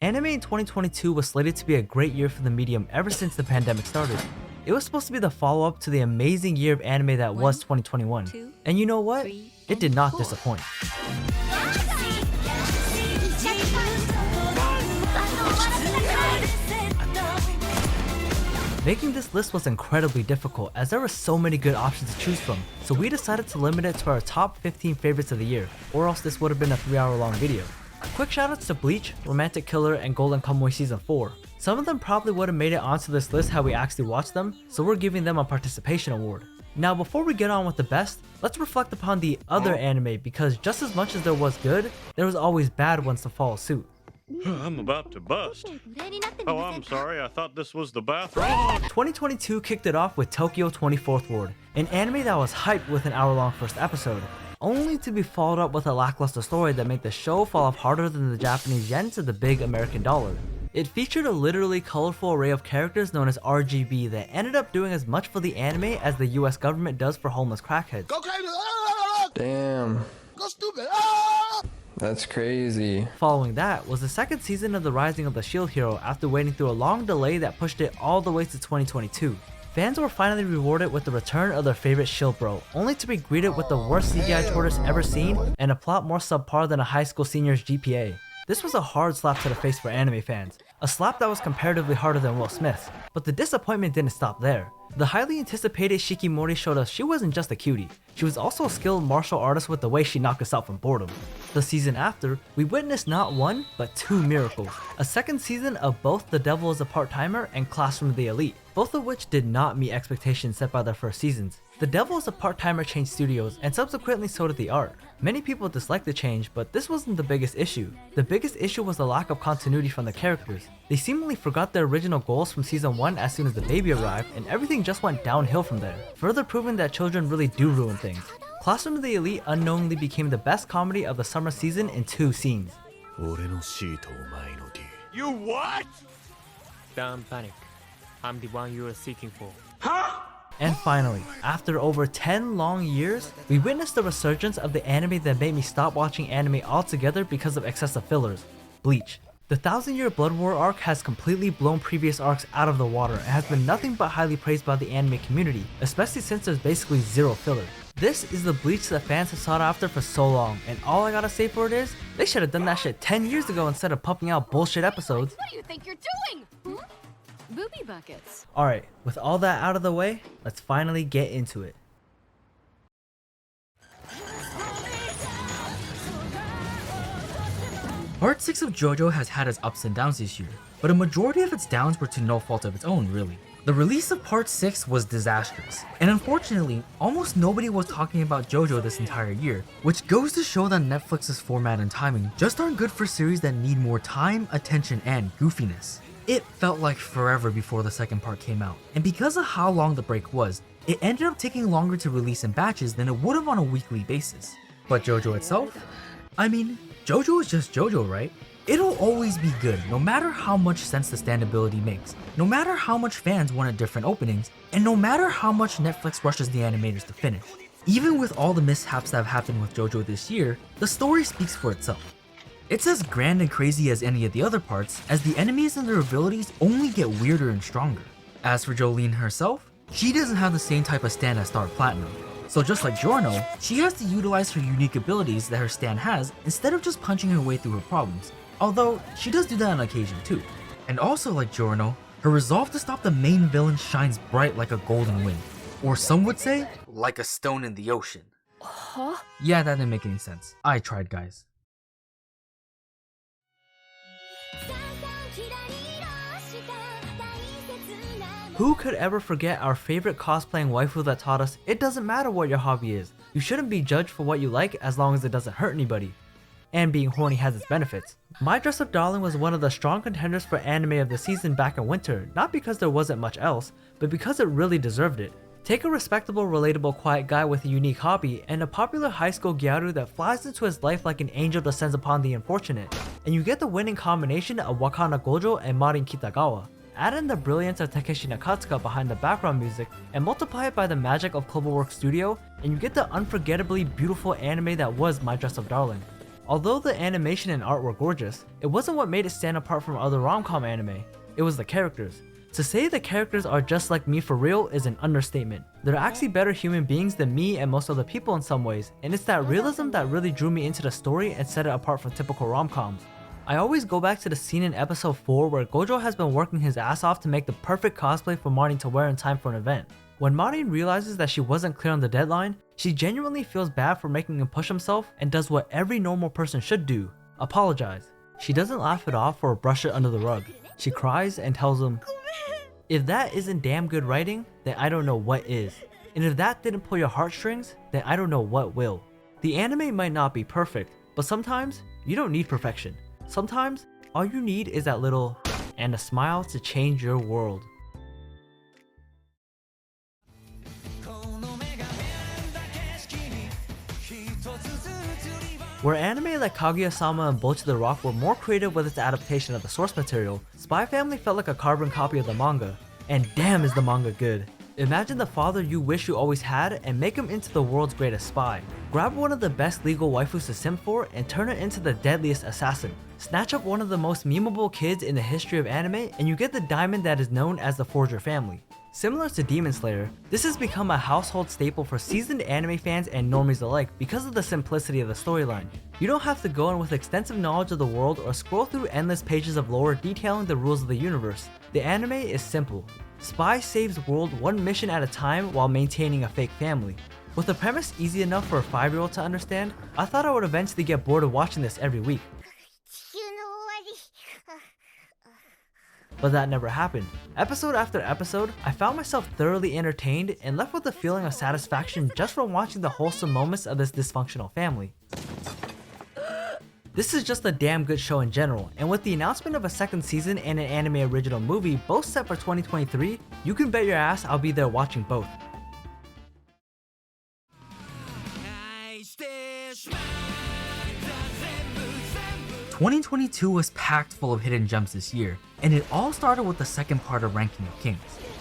Anime in 2022 was slated to be a great year for the medium ever since the pandemic started. It was supposed to be the follow-up to the amazing year of anime that was 2021. And you know what? It did not disappoint. Making this list was incredibly difficult as there were so many good options to choose from, so we decided to limit it to our top 15 favorites of the year, or else this would have been a 3-hour long video. Quick shoutouts to Bleach, Romantic Killer, and Golden Kamuy Season 4. Some of them probably would have made it onto this list had we actually watched them, so we're giving them a participation award. Now before we get on with the best, let's reflect upon the other anime because just as much as there was good, there was always bad ones to follow suit. I'm about to bust. Oh, I'm sorry, I thought this was the bathroom. 2022 kicked it off with Tokyo 24th Ward, an anime that was hyped with an hour-long first episode, only to be followed up with a lackluster story that made the show fall off harder than the Japanese yen to the big American dollar. It featured a literally colorful array of characters known as RGB that ended up doing as much for the anime as the US government does for homeless crackheads. Go crazy! Damn. Go stupid! That's crazy. Following that was the second season of The Rising of the Shield Hero after waiting through a long delay that pushed it all the way to 2022. Fans were finally rewarded with the return of their favorite shield bro, only to be greeted with the worst CGI tortoise ever seen and a plot more subpar than a high school senior's GPA. This was a hard slap to the face for anime fans, a slap that was comparatively harder than Will Smith's, but the disappointment didn't stop there. The highly anticipated Shikimori showed us she wasn't just a cutie, she was also a skilled martial artist with the way she knocked us out from boredom. The season after, we witnessed not one, but two miracles, a second season of both The Devil is a Part-Timer and Classroom of the Elite, both of which did not meet expectations set by their first seasons. The Devil is a Part-Timer changed studios, and subsequently so did the art. Many people disliked the change, but this wasn't the biggest issue. The biggest issue was the lack of continuity from the characters. They seemingly forgot their original goals from season 1 as soon as the baby arrived, and everything just went downhill from there, further proving that children really do ruin things. Classroom of the Elite unknowingly became the best comedy of the summer season in 2 scenes. You what? Don't panic. I'm the one you are seeking for. And finally, after over 10 long years, we witnessed the resurgence of the anime that made me stop watching anime altogether because of excessive fillers, Bleach. The 1000-Year Blood War arc has completely blown previous arcs out of the water and has been nothing but highly praised by the anime community, especially since there's basically zero filler. This is the Bleach that fans have sought after for so long, and all I gotta say for it is, they should have done that shit 10 years ago instead of pumping out bullshit episodes. What do you think you're doing? Booby buckets. Alright, with all that out of the way, let's finally get into it. Part 6 of JoJo has had its ups and downs this year, but a majority of its downs were to no fault of its own, really. The release of Part 6 was disastrous, and unfortunately, almost nobody was talking about JoJo this entire year, which goes to show that Netflix's format and timing just aren't good for series that need more time, attention, and goofiness. It felt like forever before the second part came out, and because of how long the break was, it ended up taking longer to release in batches than it would have on a weekly basis. But JoJo itself? I mean, JoJo is just JoJo, right? It'll always be good, no matter how much sense the standability makes, no matter how much fans wanted different openings, and no matter how much Netflix rushes the animators to finish. Even with all the mishaps that have happened with JoJo this year, the story speaks for itself. It's as grand and crazy as any of the other parts, as the enemies and their abilities only get weirder and stronger. As for Jolene herself, she doesn't have the same type of stand as Star Platinum. So just like Giorno, she has to utilize her unique abilities that her stand has instead of just punching her way through her problems, although she does do that on occasion too. And also like Giorno, her resolve to stop the main villain shines bright like a golden wind, or some would say, like a stone in the ocean. Huh? Yeah, that didn't make any sense. I tried, guys. Who could ever forget our favorite cosplaying waifu that taught us it doesn't matter what your hobby is, you shouldn't be judged for what you like as long as it doesn't hurt anybody. And being horny has its benefits. My Dress Up Darling was one of the strong contenders for anime of the season back in winter, not because there wasn't much else, but because it really deserved it. Take a respectable, relatable, quiet guy with a unique hobby and a popular high school gyaru that flies into his life like an angel descends upon the unfortunate, and you get the winning combination of Wakana Gojo and Marin Kitagawa. Add in the brilliance of Takeshi Nakatsuka behind the background music and multiply it by the magic of Cloverworks Studio, and you get the unforgettably beautiful anime that was My Dress Up Darling. Although the animation and art were gorgeous, it wasn't what made it stand apart from other rom-com anime. It was the characters. To say the characters are just like me for real is an understatement. They're actually better human beings than me and most other people in some ways, and it's that realism that really drew me into the story and set it apart from typical rom-coms. I always go back to the scene in episode 4 where Gojo has been working his ass off to make the perfect cosplay for Marin to wear in time for an event. When Marin realizes that she wasn't clear on the deadline, she genuinely feels bad for making him push himself and does what every normal person should do: apologize. She doesn't laugh it off or brush it under the rug. She cries and tells him, "If that isn't damn good writing, then I don't know what is. And if that didn't pull your heartstrings, then I don't know what will." The anime might not be perfect, but sometimes you don't need perfection. Sometimes all you need is that little and a smile to change your world. Where anime like Kaguya-sama and Bochi the Rock were more creative with its adaptation of the source material, Spy Family felt like a carbon copy of the manga. And damn is the manga good. Imagine the father you wish you always had and make him into the world's greatest spy. Grab one of the best legal waifus to simp for and turn it into the deadliest assassin. Snatch up one of the most memeable kids in the history of anime and you get the diamond that is known as the Forger family. Similar to Demon Slayer, this has become a household staple for seasoned anime fans and normies alike because of the simplicity of the storyline. You don't have to go in with extensive knowledge of the world or scroll through endless pages of lore detailing the rules of the universe. The anime is simple. Spy saves world one mission at a time while maintaining a fake family. With the premise easy enough for a 5-year-old to understand, I thought I would eventually get bored of watching this every week. But that never happened. Episode after episode, I found myself thoroughly entertained and left with a feeling of satisfaction just from watching the wholesome moments of this dysfunctional family. This is just a damn good show in general, and with the announcement of a second season and an anime original movie both set for 2023, you can bet your ass I'll be there watching both. 2022 was packed full of hidden gems this year, and it all started with the second part of Ranking of Kings.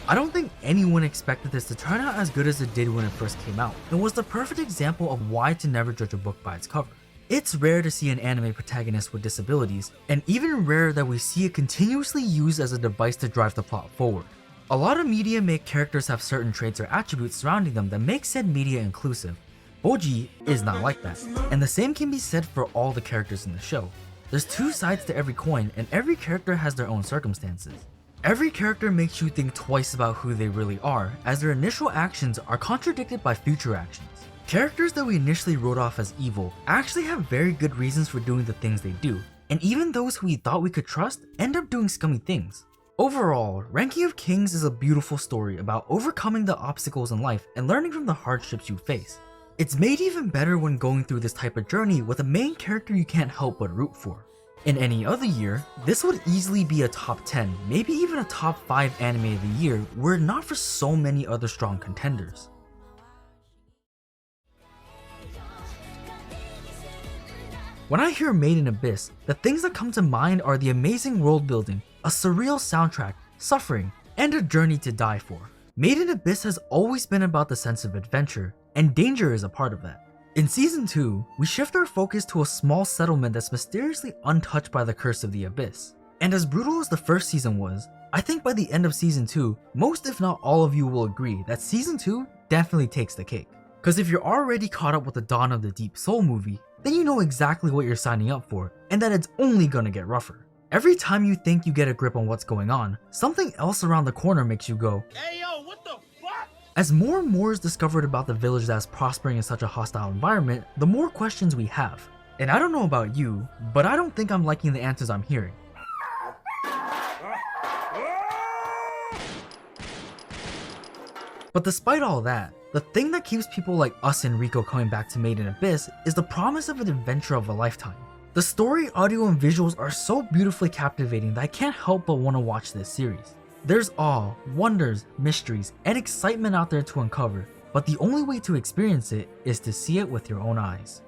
I don't think anyone expected this to turn out as good as it did when it first came out, and was the perfect example of why to never judge a book by its cover. It's rare to see an anime protagonist with disabilities, and even rarer that we see it continuously used as a device to drive the plot forward. A lot of media make characters have certain traits or attributes surrounding them that make said media inclusive. Boji is not like that, and the same can be said for all the characters in the show. There's two sides to every coin, and every character has their own circumstances. Every character makes you think twice about who they really are, as their initial actions are contradicted by future actions. Characters that we initially wrote off as evil actually have very good reasons for doing the things they do, and even those who we thought we could trust end up doing scummy things. Overall, Ranking of Kings is a beautiful story about overcoming the obstacles in life and learning from the hardships you face. It's made even better when going through this type of journey with a main character you can't help but root for. In any other year, this would easily be a top 10, maybe even a top 5 anime of the year were it not for so many other strong contenders. When I hear Made in Abyss, the things that come to mind are the amazing world building, a surreal soundtrack, suffering, and a journey to die for. Made in Abyss has always been about the sense of adventure, and danger is a part of that. In Season 2, we shift our focus to a small settlement that's mysteriously untouched by the curse of the Abyss. And as brutal as the first season was, I think by the end of Season 2, most if not all of you will agree that Season 2 definitely takes the cake. Cause if you're already caught up with the Dawn of the Deep Soul movie, then you know exactly what you're signing up for, and that it's only gonna get rougher. Every time you think you get a grip on what's going on, something else around the corner makes you go, "Hey yo, what the fuck?" As more and more is discovered about the village that's prospering in such a hostile environment, the more questions we have. And I don't know about you, but I don't think I'm liking the answers I'm hearing. But despite all that, the thing that keeps people like us and Rico coming back to Made in Abyss is the promise of an adventure of a lifetime. The story, audio, and visuals are so beautifully captivating that I can't help but want to watch this series. There's awe, wonders, mysteries, and excitement out there to uncover, but the only way to experience it is to see it with your own eyes.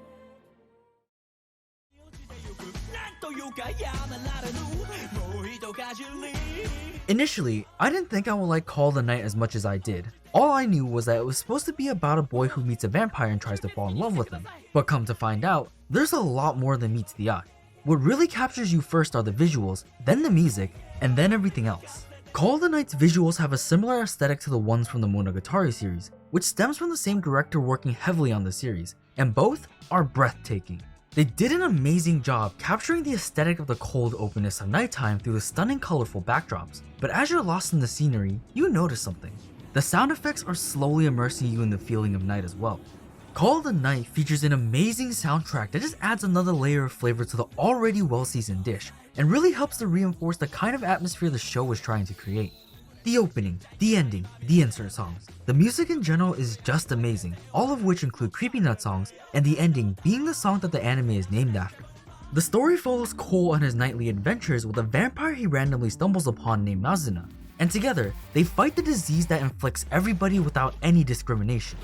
Initially, I didn't think I would like Call of the Night as much as I did. All I knew was that it was supposed to be about a boy who meets a vampire and tries to fall in love with him. But come to find out, there's a lot more than meets the eye. What really captures you first are the visuals, then the music, and then everything else. Call of the Night's visuals have a similar aesthetic to the ones from the Monogatari series, which stems from the same director working heavily on the series, and both are breathtaking. They did an amazing job capturing the aesthetic of the cold openness of nighttime through the stunning colorful backdrops, but as you're lost in the scenery, you notice something. The sound effects are slowly immersing you in the feeling of night as well. Call of the Night features an amazing soundtrack that just adds another layer of flavor to the already well-seasoned dish, and really helps to reinforce the kind of atmosphere the show was trying to create. The opening, the ending, the insert songs. The music in general is just amazing, all of which include creepy nut songs, and the ending being the song that the anime is named after. The story follows Cole on his nightly adventures with a vampire he randomly stumbles upon named Nazuna, and together, they fight the disease that inflicts everybody without any discrimination: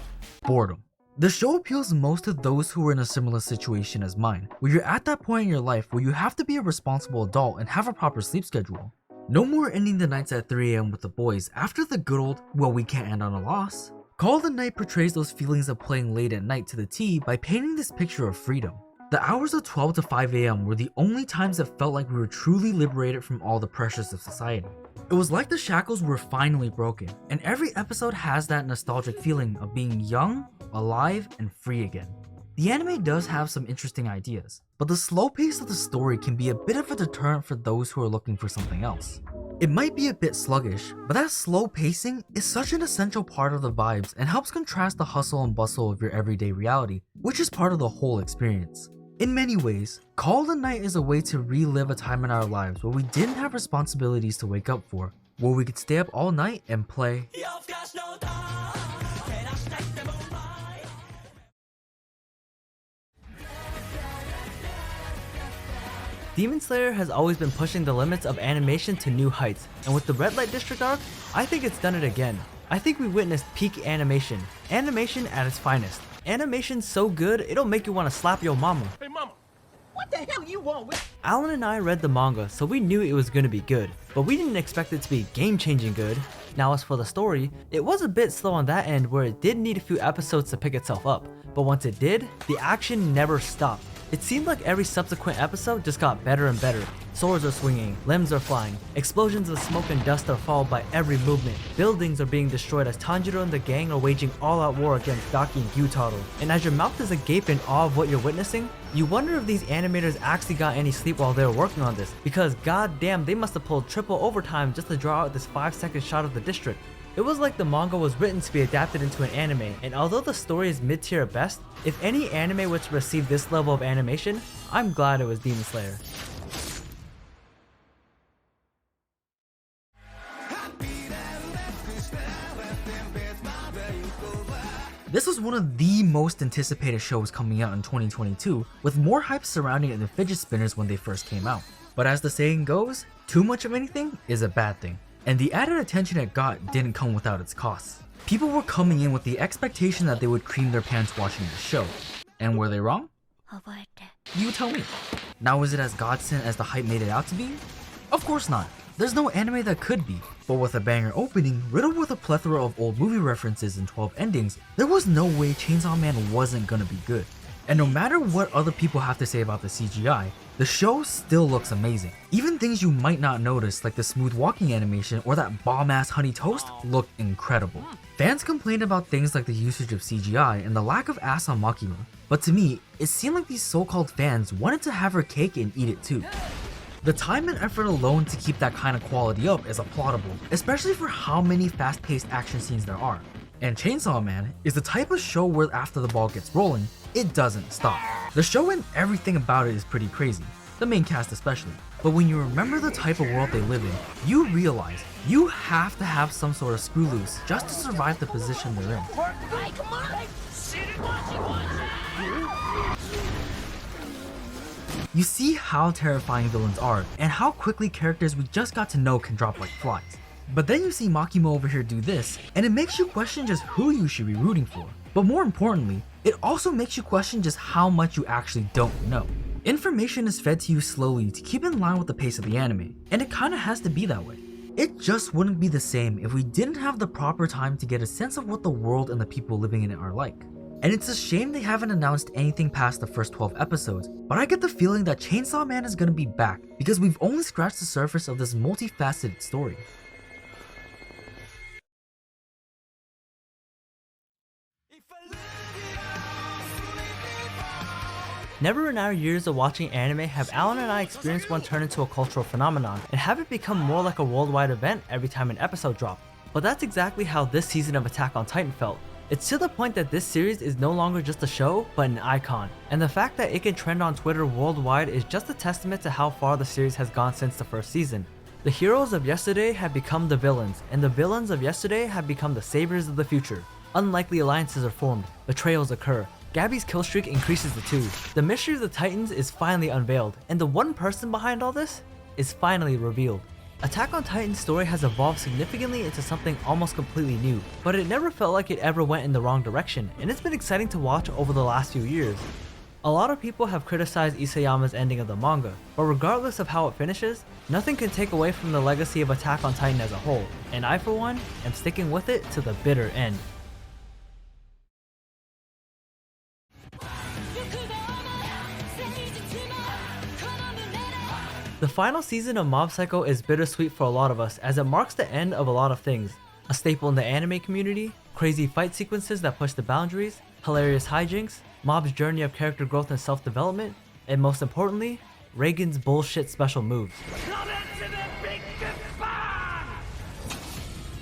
boredom. The show appeals most to those who are in a similar situation as mine, where you're at that point in your life where you have to be a responsible adult and have a proper sleep schedule. No more ending the nights at 3 AM with the boys after the good old, well, we can't end on a loss. Call of the Night portrays those feelings of playing late at night to the T by painting this picture of freedom. The hours of 12 to 5 AM were the only times that felt like we were truly liberated from all the pressures of society. It was like the shackles were finally broken, and every episode has that nostalgic feeling of being young, alive, and free again. The anime does have some interesting ideas, but the slow pace of the story can be a bit of a deterrent for those who are looking for something else. It might be a bit sluggish, but that slow pacing is such an essential part of the vibes and helps contrast the hustle and bustle of your everyday reality, which is part of the whole experience. In many ways, Call of the Night is a way to relive a time in our lives where we didn't have responsibilities to wake up for, where we could stay up all night and play. Demon Slayer has always been pushing the limits of animation to new heights, and with the Red Light District arc, I think it's done it again. I think we witnessed peak animation at its finest. Animation so good, it'll make you want to slap your mama. Hey, mama, what the hell you want with? Alan and I read the manga, so we knew it was going to be good, but we didn't expect it to be game-changing good. Now as for the story, it was a bit slow on that end where it did need a few episodes to pick itself up, but once it did, the action never stopped. It seemed like every subsequent episode just got better and better. Swords are swinging, limbs are flying, explosions of smoke and dust are followed by every movement, buildings are being destroyed as Tanjiro and the gang are waging all-out war against Daki and Gyutaro. And as your mouth is agape in awe of what you're witnessing, you wonder if these animators actually got any sleep while they were working on this, because goddamn, they must have pulled triple overtime just to draw out this 5-second shot of the district. It was like the manga was written to be adapted into an anime, and although the story is mid-tier at best, if any anime were to receive this level of animation, I'm glad it was Demon Slayer. This was one of the most anticipated shows coming out in 2022, with more hype surrounding it than fidget spinners when they first came out. But as the saying goes, too much of anything is a bad thing. And the added attention it got didn't come without its costs. People were coming in with the expectation that they would cream their pants watching the show. And were they wrong? You tell me. Now is it as godsend as the hype made it out to be? Of course not. There's no anime that could be. But with a banger opening, riddled with a plethora of old movie references and 12 endings, there was no way Chainsaw Man wasn't gonna be good. And no matter what other people have to say about the CGI, the show still looks amazing. Even things you might not notice, like the smooth walking animation or that bomb-ass honey toast, look incredible. Fans complained about things like the usage of CGI and the lack of ass on Makima, but to me, it seemed like these so-called fans wanted to have her cake and eat it too. The time and effort alone to keep that kind of quality up is applaudable, especially for how many fast-paced action scenes there are. And Chainsaw Man is the type of show where after the ball gets rolling, it doesn't stop. The show and everything about it is pretty crazy, the main cast especially. But when you remember the type of world they live in, you realize you have to have some sort of screw loose just to survive the position they're in. You see how terrifying villains are, and how quickly characters we just got to know can drop like flies. But then you see Makima over here do this, and it makes you question just who you should be rooting for. But more importantly, it also makes you question just how much you actually don't know. Information is fed to you slowly to keep in line with the pace of the anime, and it kinda has to be that way. It just wouldn't be the same if we didn't have the proper time to get a sense of what the world and the people living in it are like. And it's a shame they haven't announced anything past the first 12 episodes, but I get the feeling that Chainsaw Man is gonna be back because we've only scratched the surface of this multifaceted story. Never in our years of watching anime have Alan and I experienced one turn into a cultural phenomenon and have it become more like a worldwide event every time an episode dropped. But that's exactly how this season of Attack on Titan felt. It's to the point that this series is no longer just a show, but an icon. And the fact that it can trend on Twitter worldwide is just a testament to how far the series has gone since the first season. The heroes of yesterday have become the villains, and the villains of yesterday have become the saviors of the future. Unlikely alliances are formed, betrayals occur, Gabby's kill streak increases to 2. The mystery of the Titans is finally unveiled, and the one person behind all this is finally revealed. Attack on Titan's story has evolved significantly into something almost completely new, but it never felt like it ever went in the wrong direction, and it's been exciting to watch over the last few years. A lot of people have criticized Isayama's ending of the manga, but regardless of how it finishes, nothing can take away from the legacy of Attack on Titan as a whole, and I for one am sticking with it to the bitter end. The final season of Mob Psycho is bittersweet for a lot of us as it marks the end of a lot of things. A staple in the anime community, crazy fight sequences that push the boundaries, hilarious hijinks, Mob's journey of character growth and self-development, and most importantly, Reagan's bullshit special moves.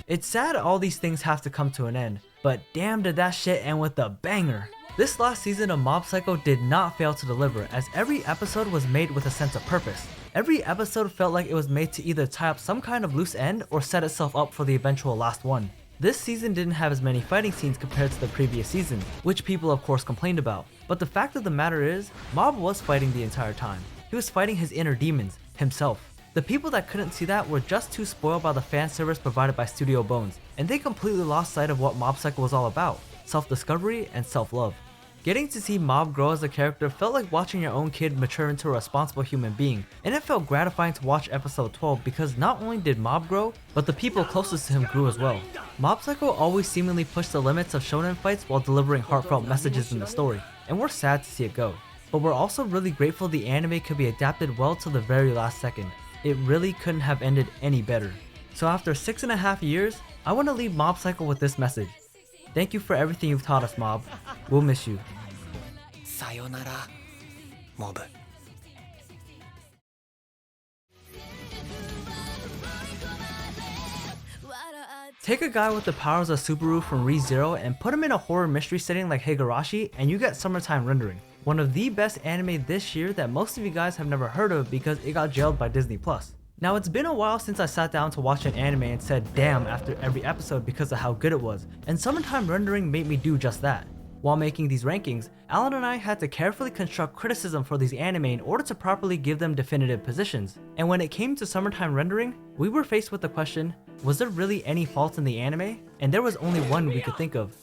It's sad all these things have to come to an end, but damn did that shit end with a banger. This last season of Mob Psycho did not fail to deliver as every episode was made with a sense of purpose. Every episode felt like it was made to either tie up some kind of loose end or set itself up for the eventual last one. This season didn't have as many fighting scenes compared to the previous season, which people of course complained about. But the fact of the matter is, Mob was fighting the entire time. He was fighting his inner demons, himself. The people that couldn't see that were just too spoiled by the fan service provided by Studio Bones, and they completely lost sight of what Mob Psycho was all about, self-discovery and self-love. Getting to see Mob grow as a character felt like watching your own kid mature into a responsible human being, and it felt gratifying to watch episode 12 because not only did Mob grow, but the people closest to him grew as well. Mob Psycho always seemingly pushed the limits of shonen fights while delivering heartfelt messages in the story, and we're sad to see it go. But we're also really grateful the anime could be adapted well to the very last second. It really couldn't have ended any better. So after 6.5 years, I want to leave Mob Psycho with this message. Thank you for everything you've taught us, Mob. We'll miss you. Sayonara, Mob. Take a guy with the powers of Subaru from ReZero and put him in a horror mystery setting like Higurashi and you get Summertime Rendering. One of the best anime this year that most of you guys have never heard of because it got jailed by Disney+. Now it's been a while since I sat down to watch an anime and said damn after every episode because of how good it was, and Summertime Rendering made me do just that. While making these rankings, Alan and I had to carefully construct criticism for these anime in order to properly give them definitive positions. And when it came to Summertime Rendering, we were faced with the question, was there really any fault in the anime? And there was only one we could think of.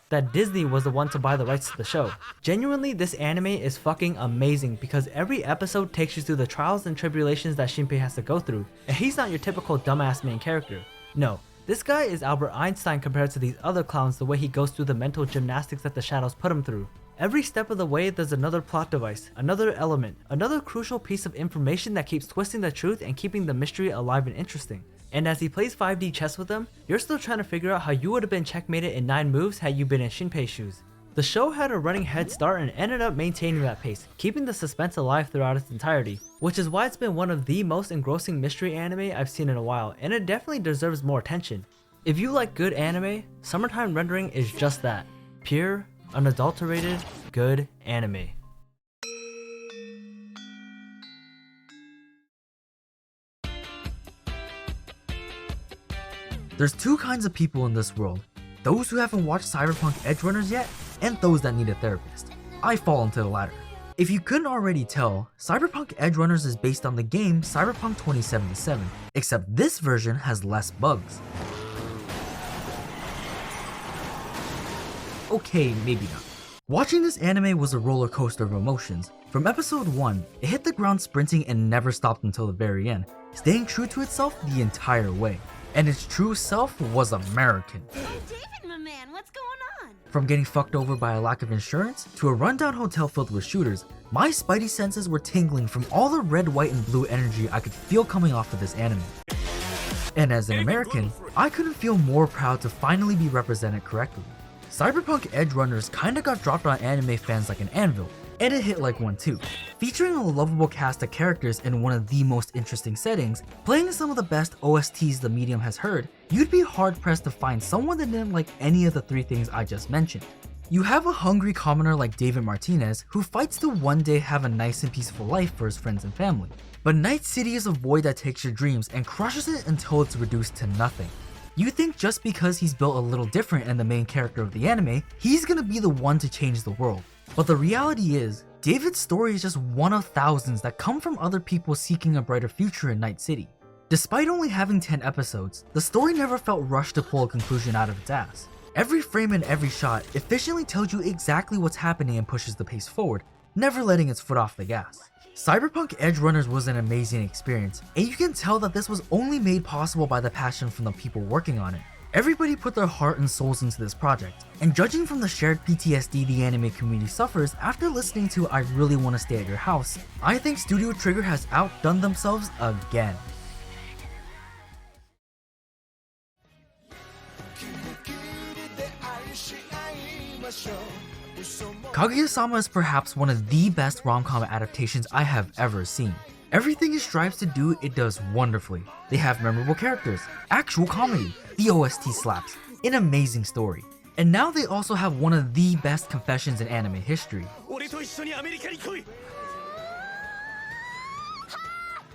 That Disney was the one to buy the rights to the show. Genuinely, this anime is fucking amazing because every episode takes you through the trials and tribulations that Shinpei has to go through, and he's not your typical dumbass main character. No, this guy is Albert Einstein compared to these other clowns the way he goes through the mental gymnastics that the shadows put him through. Every step of the way there's another plot device, another element, another crucial piece of information that keeps twisting the truth and keeping the mystery alive and interesting. And as he plays 5D chess with them, you're still trying to figure out how you would have been checkmated in 9 moves had you been in Shinpei's shoes. The show had a running head start and ended up maintaining that pace, keeping the suspense alive throughout its entirety, which is why it's been one of the most engrossing mystery anime I've seen in a while, and it definitely deserves more attention. If you like good anime, Summertime Rendering is just that. Pure, unadulterated, good anime. There's two kinds of people in this world. Those who haven't watched Cyberpunk Edgerunners yet, and those that need a therapist. I fall into the latter. If you couldn't already tell, Cyberpunk Edgerunners is based on the game Cyberpunk 2077, except this version has less bugs. Okay, maybe not. Watching this anime was a roller coaster of emotions. From episode 1, it hit the ground sprinting and never stopped until the very end, staying true to itself the entire way. And its true self was American. Hey, David, my man, what's going on? From getting fucked over by a lack of insurance to a rundown hotel filled with shooters, my spidey senses were tingling from all the red, white, and blue energy I could feel coming off of this anime. And as an American, I couldn't feel more proud to finally be represented correctly. Cyberpunk Edge Runners kinda got dropped on anime fans like an anvil, and it hit like one too. Featuring a lovable cast of characters in one of the most interesting settings, playing some of the best OSTs the medium has heard, you'd be hard pressed to find someone that didn't like any of the three things I just mentioned. You have a hungry commoner like David Martinez who fights to one day have a nice and peaceful life for his friends and family. But Night City is a void that takes your dreams and crushes it until it's reduced to nothing. You think just because he's built a little different and the main character of the anime, he's gonna be the one to change the world. But the reality is, David's story is just one of thousands that come from other people seeking a brighter future in Night City. Despite only having 10 episodes, the story never felt rushed to pull a conclusion out of its ass. Every frame and every shot efficiently tells you exactly what's happening and pushes the pace forward, never letting its foot off the gas. Cyberpunk Edge Runners was an amazing experience, and you can tell that this was only made possible by the passion from the people working on it. Everybody put their heart and souls into this project, and judging from the shared PTSD the anime community suffers after listening to I Really Wanna Stay at Your House, I think Studio Trigger has outdone themselves again. Kaguya-sama is perhaps one of the best rom-com adaptations I have ever seen. Everything it strives to do, it does wonderfully. They have memorable characters, actual comedy, the OST slaps, an amazing story. And now they also have one of the best confessions in anime history.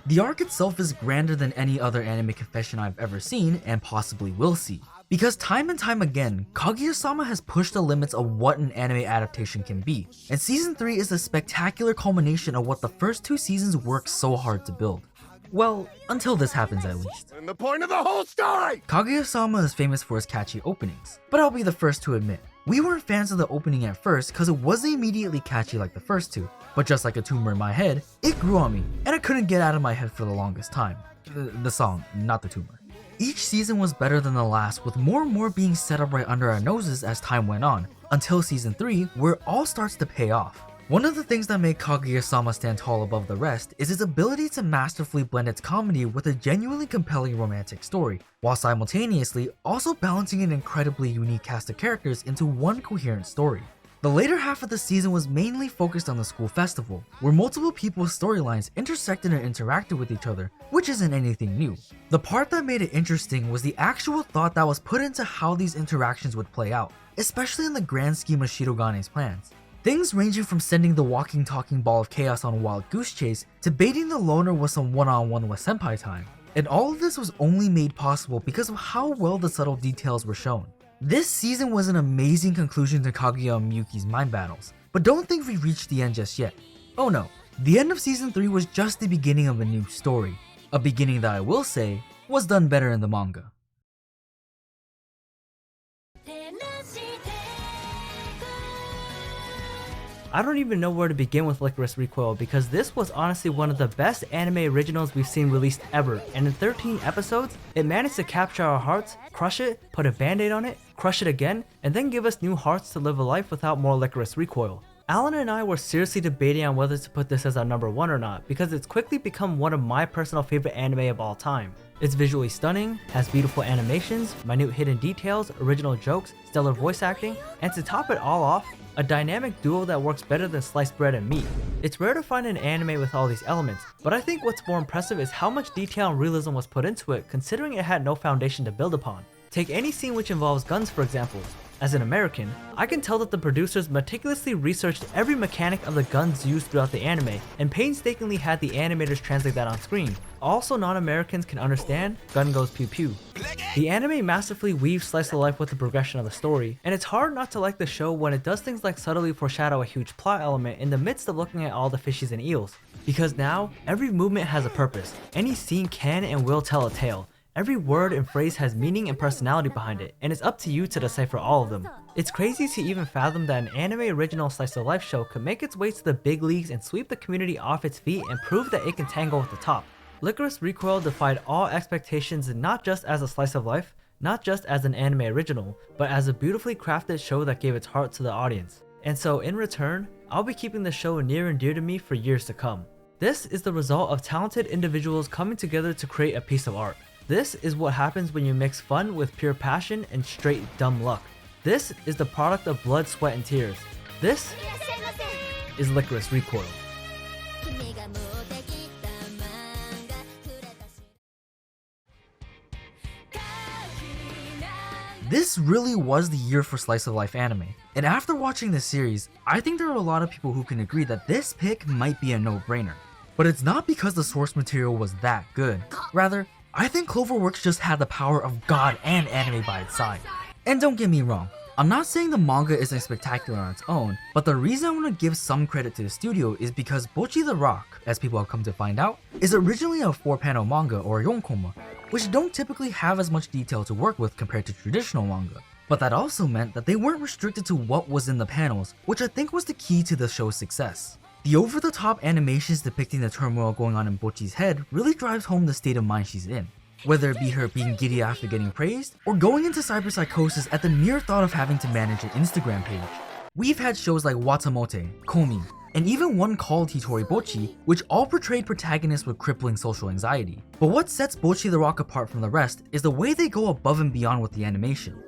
The arc itself is grander than any other anime confession I've ever seen and possibly will see. Because time and time again, Kaguya-sama has pushed the limits of what an anime adaptation can be, and Season 3 is a spectacular culmination of what the first two seasons worked so hard to build. Well, until this happens at least. And the point of the whole story! Kaguya-sama is famous for its catchy openings, but I'll be the first to admit, we weren't fans of the opening at first because it wasn't immediately catchy like the first two, but just like a tumor in my head, it grew on me, and I couldn't get out of my head for the longest time. The song, not the tumor. Each season was better than the last, with more and more being set up right under our noses as time went on, until Season 3, where it all starts to pay off. One of the things that made Kaguya-sama stand tall above the rest is its ability to masterfully blend its comedy with a genuinely compelling romantic story, while simultaneously also balancing an incredibly unique cast of characters into one coherent story. The later half of the season was mainly focused on the school festival, where multiple people's storylines intersected and interacted with each other, which isn't anything new. The part that made it interesting was the actual thought that was put into how these interactions would play out, especially in the grand scheme of Shirogane's plans. Things ranging from sending the walking talking ball of chaos on a wild goose chase to baiting the loner with some one-on-one with senpai time. And all of this was only made possible because of how well the subtle details were shown. This season was an amazing conclusion to Kaguya and Miyuki's mind battles, but don't think we reached the end just yet. Oh no, the end of Season 3 was just the beginning of a new story. A beginning that I will say was done better in the manga. I don't even know where to begin with Licorice Recoil because this was honestly one of the best anime originals we've seen released ever, and in 13 episodes, it managed to capture our hearts, crush it, put a band-aid on it, crush it again, and then give us new hearts to live a life without more Licorice Recoil. Alan and I were seriously debating on whether to put this as our number 1 or not because it's quickly become one of my personal favorite anime of all time. It's visually stunning, has beautiful animations, minute hidden details, original jokes, stellar voice acting, and to top it all off, a dynamic duo that works better than sliced bread and meat. It's rare to find an anime with all these elements, but I think what's more impressive is how much detail and realism was put into it considering it had no foundation to build upon. Take any scene which involves guns for example. As an American, I can tell that the producers meticulously researched every mechanic of the guns used throughout the anime and painstakingly had the animators translate that on screen. Also non-Americans can understand, gun goes pew pew. The anime masterfully weaves slice of life with the progression of the story, and it's hard not to like the show when it does things like subtly foreshadow a huge plot element in the midst of looking at all the fishies and eels. Because now, every movement has a purpose, any scene can and will tell a tale. Every word and phrase has meaning and personality behind it, and it's up to you to decipher all of them. It's crazy to even fathom that an anime original slice of life show could make its way to the big leagues and sweep the community off its feet and prove that it can tangle with the top. Licorice Recoil defied all expectations, not just as a slice of life, not just as an anime original, but as a beautifully crafted show that gave its heart to the audience. And so in return, I'll be keeping the show near and dear to me for years to come. This is the result of talented individuals coming together to create a piece of art. This is what happens when you mix fun with pure passion and straight dumb luck. This is the product of blood, sweat, and tears. This is Licorice Recoil. This really was the year for slice of life anime, and after watching this series, I think there are a lot of people who can agree that this pick might be a no-brainer. But it's not because the source material was that good. Rather, I think Cloverworks just had the power of God and anime by its side. And don't get me wrong, I'm not saying the manga isn't spectacular on its own, but the reason I want to give some credit to the studio is because Bocchi the Rock, as people have come to find out, is originally a 4-panel manga or yonkoma, which don't typically have as much detail to work with compared to traditional manga. But that also meant that they weren't restricted to what was in the panels, which I think was the key to the show's success. The over-the-top animations depicting the turmoil going on in Bocchi's head really drives home the state of mind she's in. Whether it be her being giddy after getting praised, or going into cyberpsychosis at the mere thought of having to manage an Instagram page. We've had shows like Watamote, Komi, and even one called Hitori Bocchi, which all portrayed protagonists with crippling social anxiety. But what sets Bocchi the Rock apart from the rest is the way they go above and beyond with the animation.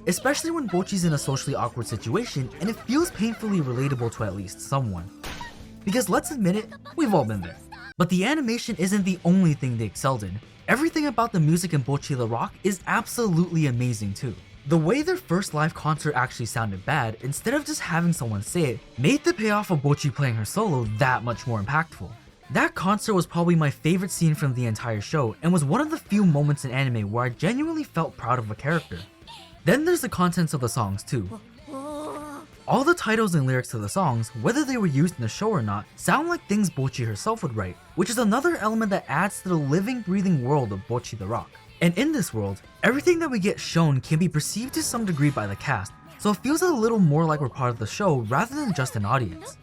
Especially when Bocchi's in a socially awkward situation and it feels painfully relatable to at least someone. Because let's admit it, we've all been there. But the animation isn't the only thing they excelled in. Everything about the music in Bocchi the Rock is absolutely amazing too. The way their first live concert actually sounded bad, instead of just having someone say it, made the payoff of Bocchi playing her solo that much more impactful. That concert was probably my favorite scene from the entire show and was one of the few moments in anime where I genuinely felt proud of a character. Then there's the contents of the songs too. All the titles and lyrics to the songs, whether they were used in the show or not, sound like things Bocchi herself would write, which is another element that adds to the living, breathing world of Bocchi the Rock. And in this world, everything that we get shown can be perceived to some degree by the cast, so it feels a little more like we're part of the show rather than just an audience.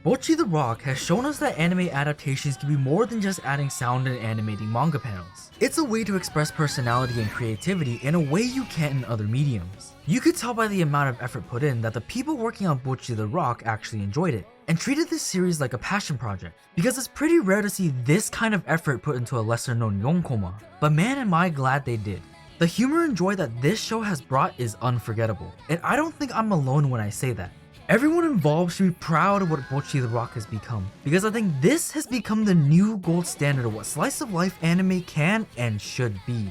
Bocchi the Rock has shown us that anime adaptations can be more than just adding sound and animating manga panels. It's a way to express personality and creativity in a way you can't in other mediums. You could tell by the amount of effort put in that the people working on Bocchi the Rock actually enjoyed it, and treated this series like a passion project, because it's pretty rare to see this kind of effort put into a lesser known yonkoma, but man am I glad they did. The humor and joy that this show has brought is unforgettable, and I don't think I'm alone when I say that. Everyone involved should be proud of what Bocchi the Rock has become, because I think this has become the new gold standard of what slice of life anime can and should be.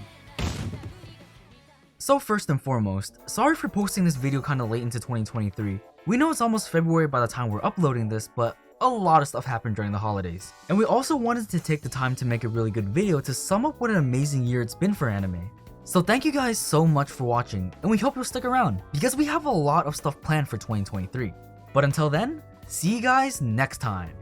So first and foremost, sorry for posting this video kinda late into 2023. We know it's almost February by the time we're uploading this, but a lot of stuff happened during the holidays. And we also wanted to take the time to make a really good video to sum up what an amazing year it's been for anime. So thank you guys so much for watching, and we hope you'll stick around, because we have a lot of stuff planned for 2023. But until then, see you guys next time.